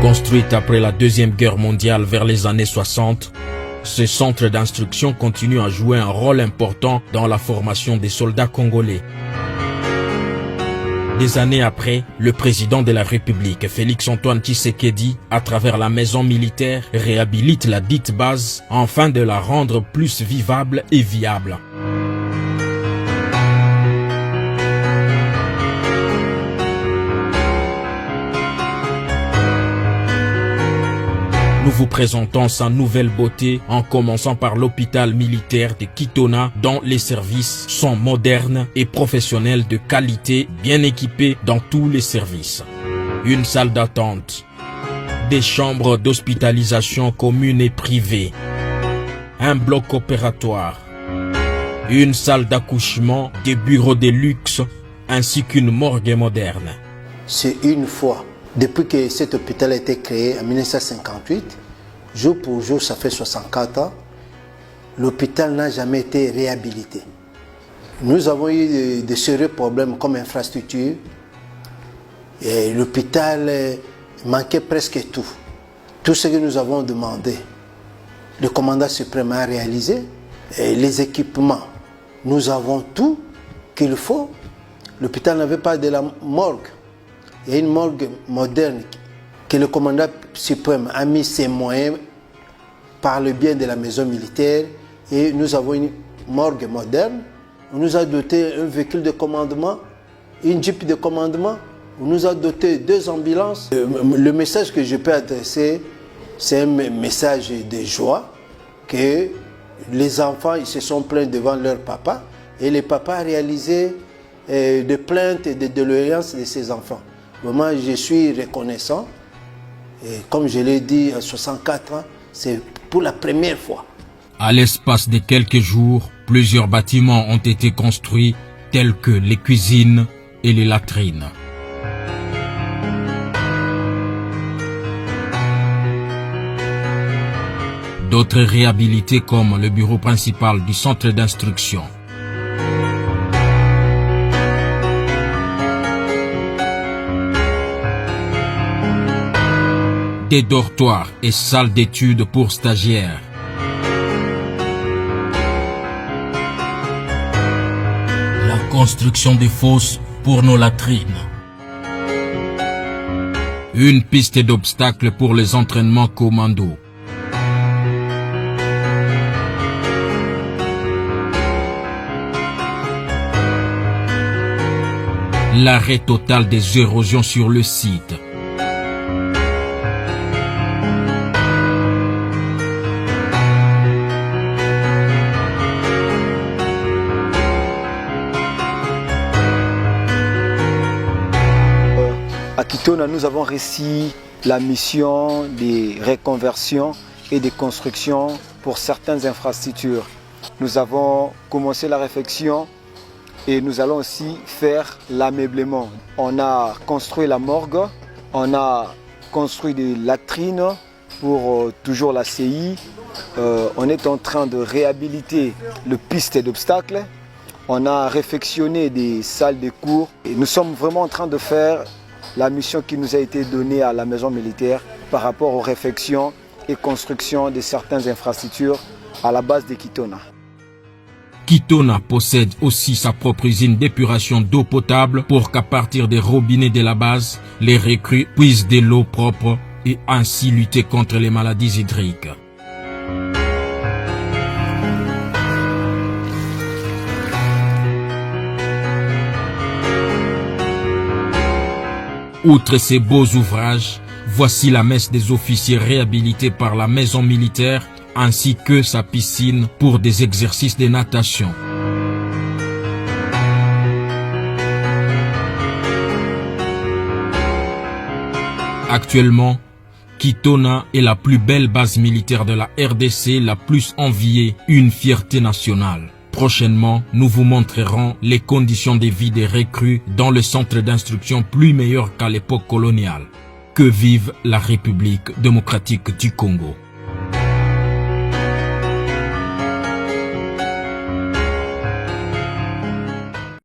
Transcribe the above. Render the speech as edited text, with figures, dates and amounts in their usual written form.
Construite après la Deuxième Guerre mondiale vers les années 60, ce centre d'instruction continue à jouer un rôle important dans la formation des soldats congolais. Des années après, le président de la République, Félix-Antoine Tshisekedi, à travers la maison militaire, réhabilite la dite base afin de la rendre plus vivable et viable. Nous vous présentons sa nouvelle beauté en commençant par l'hôpital militaire de Kitona dont les services sont modernes et professionnels de qualité, bien équipés dans tous les services. Une salle d'attente, des chambres d'hospitalisation communes et privées, un bloc opératoire, une salle d'accouchement, des bureaux de luxe ainsi qu'une morgue moderne. C'est une fois. Depuis que cet hôpital a été créé en 1958, jour pour jour, ça fait 64 ans, l'hôpital n'a jamais été réhabilité. Nous avons eu de sérieux problèmes comme infrastructure. Et l'hôpital manquait presque tout. Tout ce que nous avons demandé, le commandant suprême a réalisé. Et les équipements, nous avons tout qu'il faut. L'hôpital n'avait pas de la morgue. Il y a une morgue moderne que le commandant suprême a mis ses moyens par le bien de la maison militaire et nous avons une morgue moderne. On nous a doté un véhicule de commandement, une jeep de commandement, on nous a doté 2 ambulances. Le message que je peux adresser, c'est un message de joie que les enfants ils se sont plaints devant leur papa et le papa a réalisé des plaintes et des doléances de ses enfants. Moi, je suis reconnaissant. Et comme je l'ai dit, à 64 ans, c'est pour la première fois. À l'espace de quelques jours, plusieurs bâtiments ont été construits, tels que les cuisines et les latrines. D'autres réhabilités comme le bureau principal du centre d'instruction. Des dortoirs et salles d'études pour stagiaires. La construction des fosses pour nos latrines. Une piste d'obstacles pour les entraînements commando. L'arrêt total des érosions sur le site. À Kitona, nous avons réussi la mission des reconversions et des constructions pour certaines infrastructures. Nous avons commencé la réfection et nous allons aussi faire l'ameublement. On a construit la morgue, on a construit des latrines pour toujours la CI. On est en train de réhabiliter le piste d'obstacles. On a réfectionné des salles de cours. Et nous sommes vraiment en train de faire la mission qui nous a été donnée à la maison militaire par rapport aux réfections et constructions de certaines infrastructures à la base de Kitona. Kitona possède aussi sa propre usine d'épuration d'eau potable pour qu'à partir des robinets de la base, les recrues puissent de l'eau propre et ainsi lutter contre les maladies hydriques. Outre ces beaux ouvrages, voici la messe des officiers réhabilités par la maison militaire ainsi que sa piscine pour des exercices de natation. Actuellement, Kitona est la plus belle base militaire de la RDC, la plus enviée, une fierté nationale. Prochainement, nous vous montrerons les conditions de vie des recrues dans le centre d'instruction plus meilleur qu'à l'époque coloniale. Que vive la République démocratique du Congo!